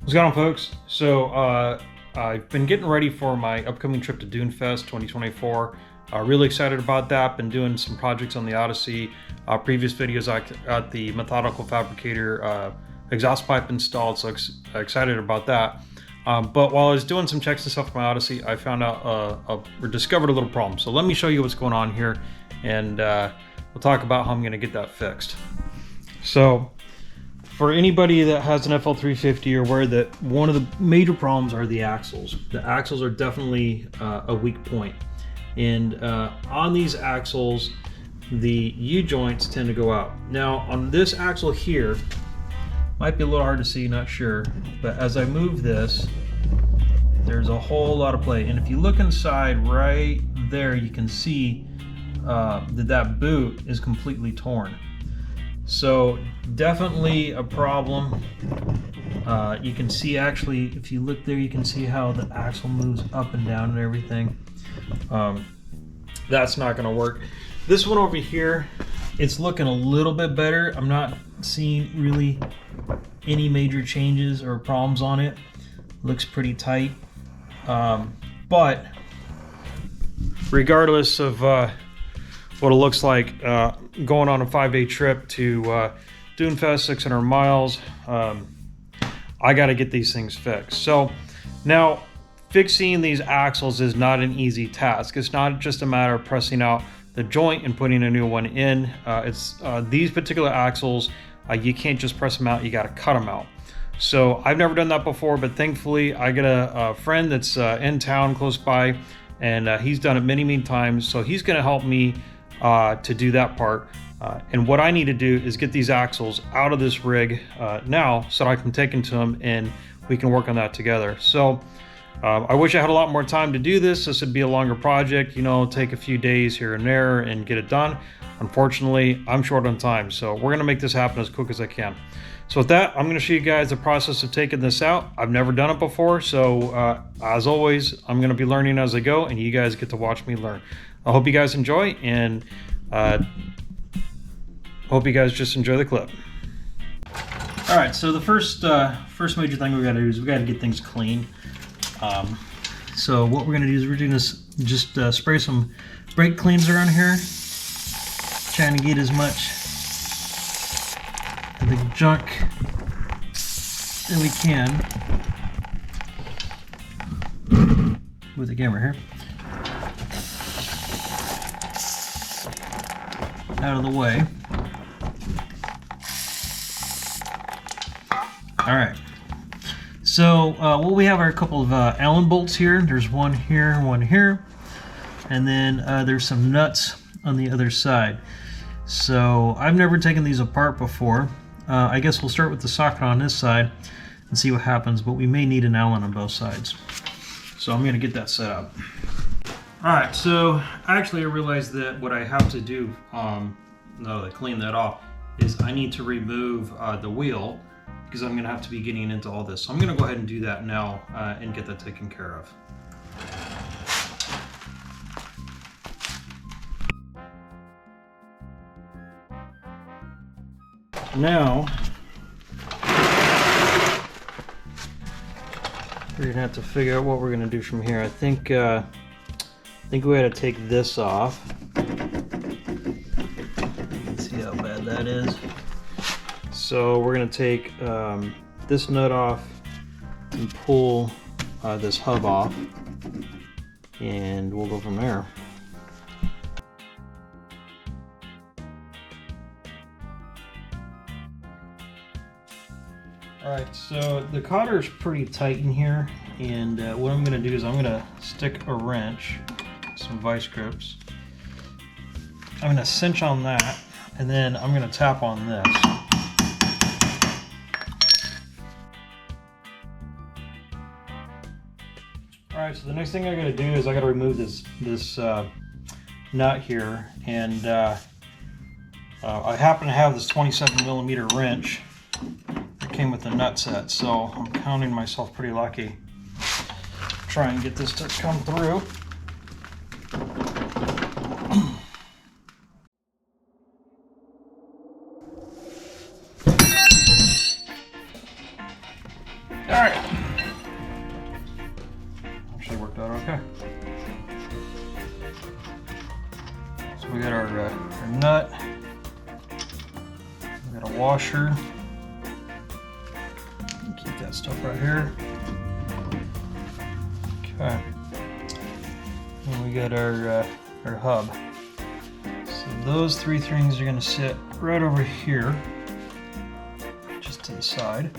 What's going on, folks? So I've been getting ready for my upcoming trip to Dunefest 2024. Really excited about that. Been doing some projects on the Odyssey. Previous videos I got the methodical fabricator exhaust pipe installed, so excited about that. But while I was doing some checks and stuff on my Odyssey, I found out or discovered a little problem. So let me show you what's going on here, and we'll talk about how I'm going to get that fixed. So for anybody that has an FL350, you're aware that one of the major problems are the axles. The axles are definitely a weak point. And on these axles, the U-joints tend to go out. Now on this axle here, might be a little hard to see, not sure, but as I move this, there's a whole lot of play. And if you look inside right there, you can see that boot is completely torn. So definitely a problem. You can see, actually, if you look there, you can see how the axle moves up and down and everything. That's not going to work. This one over here, it's looking a little bit better. I'm not seeing really any major changes or problems on it. Looks pretty tight. But regardless of what it looks like, going on a 5-day trip to Dunefest, 600 miles, I got to get these things fixed. So now, fixing these axles is not an easy task. It's not just a matter of pressing out the joint and putting a new one in. These particular axles, you can't just press them out, you got to cut them out. So I've never done that before, but thankfully I got a friend that's in town close by, and he's done it many times, so he's going to help me to do that part. And what I need to do is get these axles out of this rig now, so that I can take them to him and we can work on that together. So I wish I had a lot more time to do this. This would be a longer project, you know, take a few days here and there and get it done. Unfortunately, I'm short on time, so we're going to make this happen as quick as I can. So with that, I'm going to show you guys the process of taking this out. I've never done it before, so as always, I'm going to be learning as I go, and you guys get to watch me learn. I hope you guys enjoy, and hope you guys just enjoy the clip. All right, so the first major thing we got to do is we got to get things clean. So what we're going to do is we're going to just spray some brake cleanser on here, trying to get as much of the junk that we can with the camera here out of the way. All right. So what we have are a couple of Allen bolts here. There's one here, and then there's some nuts on the other side. So I've never taken these apart before. I guess we'll start with the socket on this side and see what happens, but we may need an Allen on both sides. So I'm going to get that set up. Alright, so actually I realized that what I have to do, now that I clean that off, is I need to remove the wheel, because I'm going to have to be getting into all this. So I'm going to go ahead and do that now and get that taken care of. Now, we're going to have to figure out what we're going to do from here. I think we had to take this off. Let's see how bad that is. So we're going to take this nut off and pull this hub off, and we'll go from there. Alright, so the cotter is pretty tight in here, and what I'm going to do is I'm going to stick a wrench, some vice grips. I'm going to cinch on that, and then I'm going to tap on this. Alright, so the next thing I got to do is I got to remove this nut here, and I happen to have this 27mm wrench that came with the nut set, so I'm counting myself pretty lucky. Try and get this to come through. Alright, So we got our nut, we got a washer, keep that stuff right here. Okay, and we got our hub. So those three things are going to sit right over here, just to the side.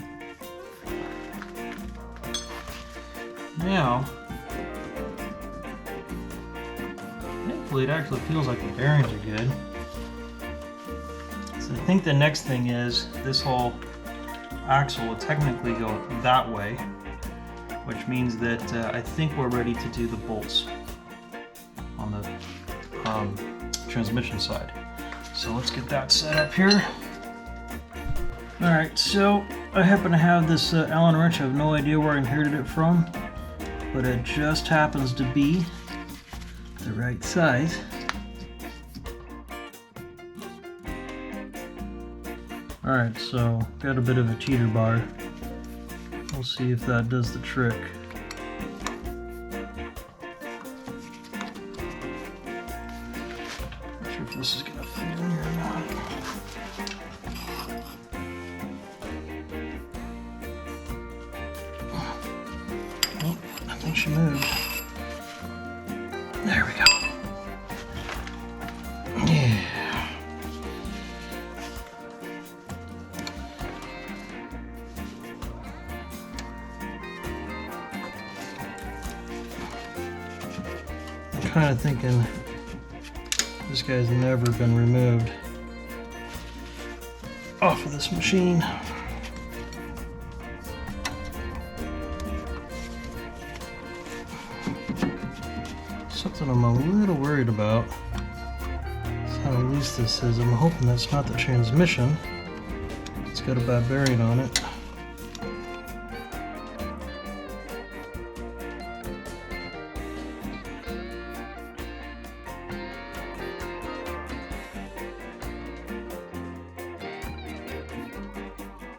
Now, thankfully it actually feels like the bearings are good. So I think the next thing is this whole axle will technically go that way, which means that I think we're ready to do the bolts on the transmission side. So let's get that set up here. Alright, so I happen to have this Allen wrench. I have no idea where I inherited it from, but it just happens to be the right size. Alright, so got a bit of a cheater bar. We'll see if that does the trick. Not sure if this is gonna fit in here or not. Oh, I think she moved. There we go. Yeah. I'm kind of thinking this guy's never been removed off of this machine. Something I'm a little worried about is how loose this is. I'm hoping that's not the transmission. It's got a bad bearing on it.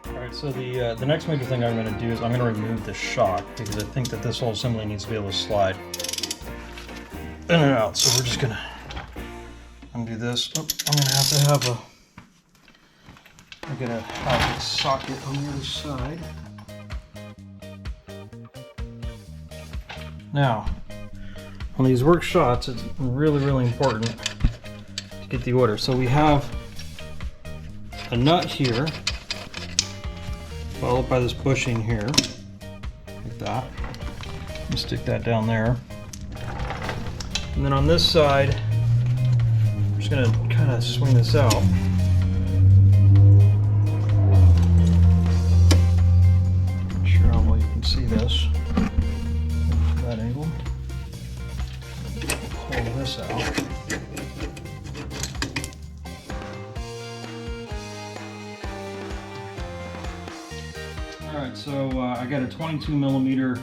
Alright, so the next major thing I'm going to do is I'm going to remove the shock, because I think that this whole assembly needs to be able to slide in and out. So we're just going to undo this. Oh, I'm going to have a socket on the other side. Now, on these work shots, it's really important to get the order. So we have a nut here, followed by this bushing here, like that. And stick that down there. And then on this side, I'm just going to kind of swing this out. Not sure how well you can see this from that angle. Pull this out. Alright, so I got a 22mm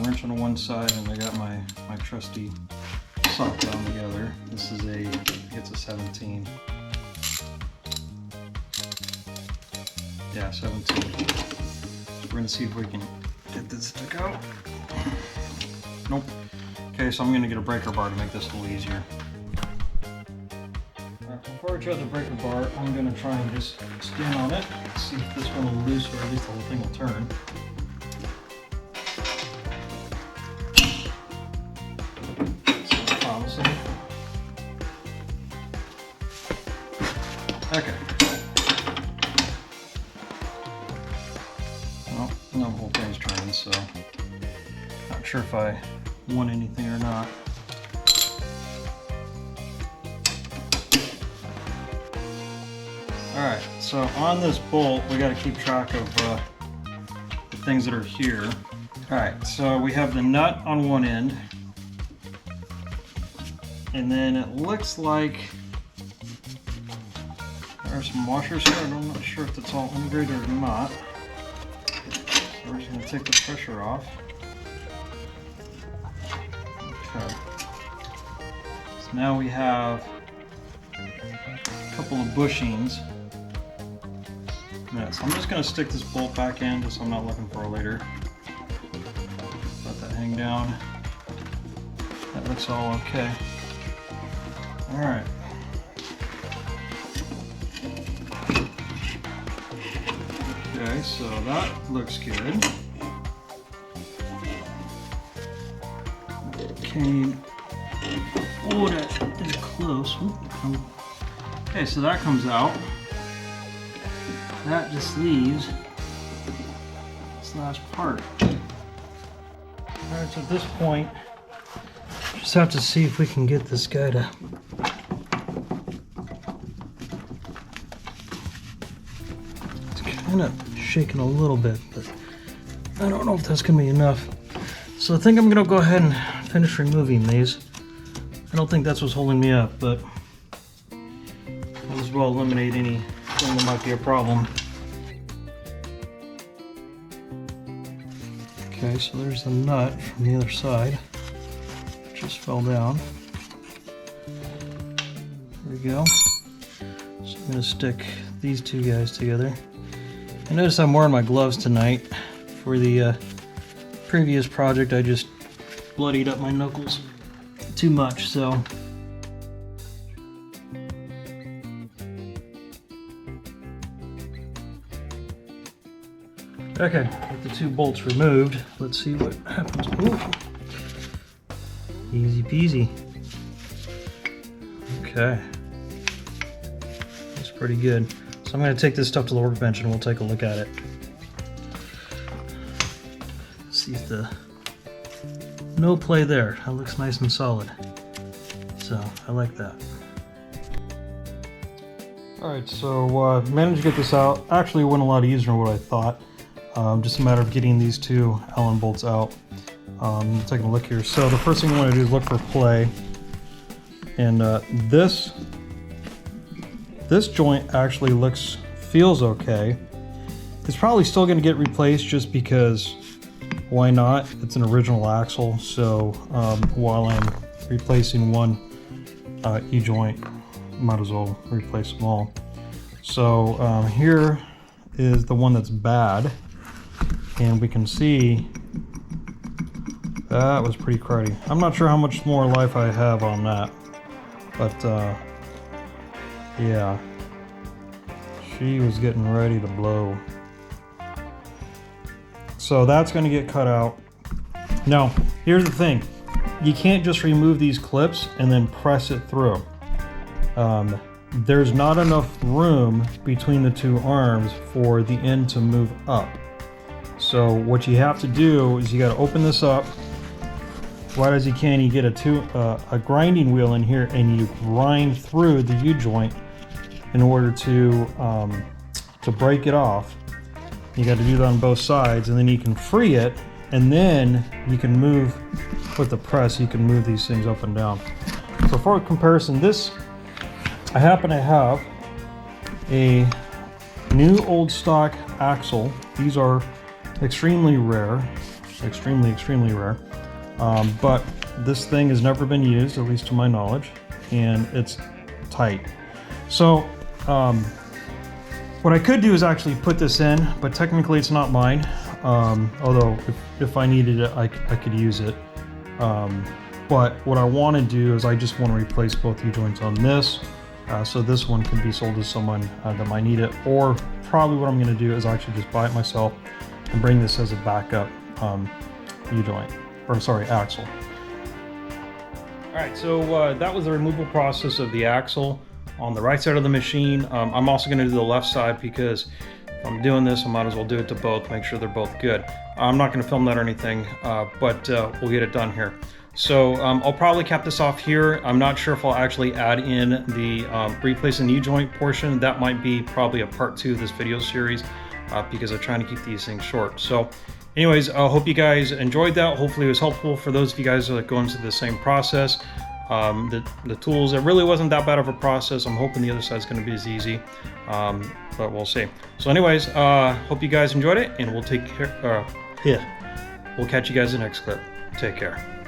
wrench on one side, and I got my trusty socket on the other. This is it's a 17. Yeah, 17. We're going to see if we can get this to go. Nope. Okay, so I'm going to get a breaker bar to make this a little easier. Alright, before I try the breaker bar, I'm going to try and just stand on it, see if this one will loose, or at least the whole thing will turn. Okay. Well, no, the whole thing's turning, so not sure if I want anything or not. Alright, so on this bolt, we got to keep track of the things that are here. Alright, so we have the nut on one end, and then it looks like there are some washers here. I'm not sure if that's all integrated or not. So we're just going to take the pressure off. Okay. So now we have a couple of bushings. Yeah, so I'm just going to stick this bolt back in just so I'm not looking for it later. Let that hang down. That looks all okay. All right. Okay, so that looks good. Okay. Oh, that is close. Okay, so that comes out. That just leaves this last part. Alright, so at this point, just have to see if we can get this guy to... It's kind of shaking a little bit, but I don't know if that's going to be enough. So I think I'm going to go ahead and finish removing these. I don't think that's what's holding me up, but I'll as well eliminate anything that might be a problem. Okay, so there's the nut from the other side. It just fell down. There we go. So I'm going to stick these two guys together. I notice I'm wearing my gloves tonight. For the previous project, I just bloodied up my knuckles too much, so okay, with the two bolts removed, let's see what happens. Ooh. Easy peasy. Okay, that's pretty good. So I'm going to take this stuff to the workbench and we'll take a look at it. See if the no play there. That looks nice and solid. So I like that. Alright, so managed to get this out. Actually, it went a lot easier than what I thought. Just a matter of getting these two Allen bolts out. Taking a look here. So the first thing I want to do is look for play. And this joint actually feels okay. It's probably still going to get replaced just because why not? It's an original axle, so while I'm replacing one E-joint, might as well replace them all. So here is the one that's bad, and we can see that was pretty cruddy. I'm not sure how much more life I have on that, but yeah, she was getting ready to blow. So that's going to get cut out. Now, here's the thing. You can't just remove these clips and then press it through. There's not enough room between the two arms for the end to move up. So what you have to do is you got to open this up right as you can. You get a grinding wheel in here and you grind through the U-joint in order to break it off. You got to do that on both sides, and then you can free it, and then you can move with the press. You can move these things up and down. So for comparison, I happen to have a new old stock axle. These are extremely rare, extremely rare. But this thing has never been used, at least to my knowledge, and it's tight. So what I could do is actually put this in, but technically it's not mine. Although if I needed it, I could use it. But what I want to do is I just want to replace both U-joints on this. So this one can be sold to someone that might need it. Or probably what I'm going to do is actually just buy it myself and bring this as a backup U-joint. Or sorry, axle. Alright, so that was the removal process of the axle on the right side of the machine. I'm also going to do the left side because if I'm doing this, I might as well do it to both, make sure they're both good. I'm not going to film that or anything, but we'll get it done here. So I'll probably cap this off here. I'm not sure if I'll actually add in the replacing the U-joint portion. That might be probably a part 2 of this video series because I'm trying to keep these things short. So anyways, I hope you guys enjoyed that. Hopefully it was helpful for those of you guys that are going through the same process. The tools, it really wasn't that bad of a process. I'm hoping the other side is going to be as easy, but we'll see. So anyways, hope you guys enjoyed it, and we'll take care. We'll catch you guys in the next clip. Take care.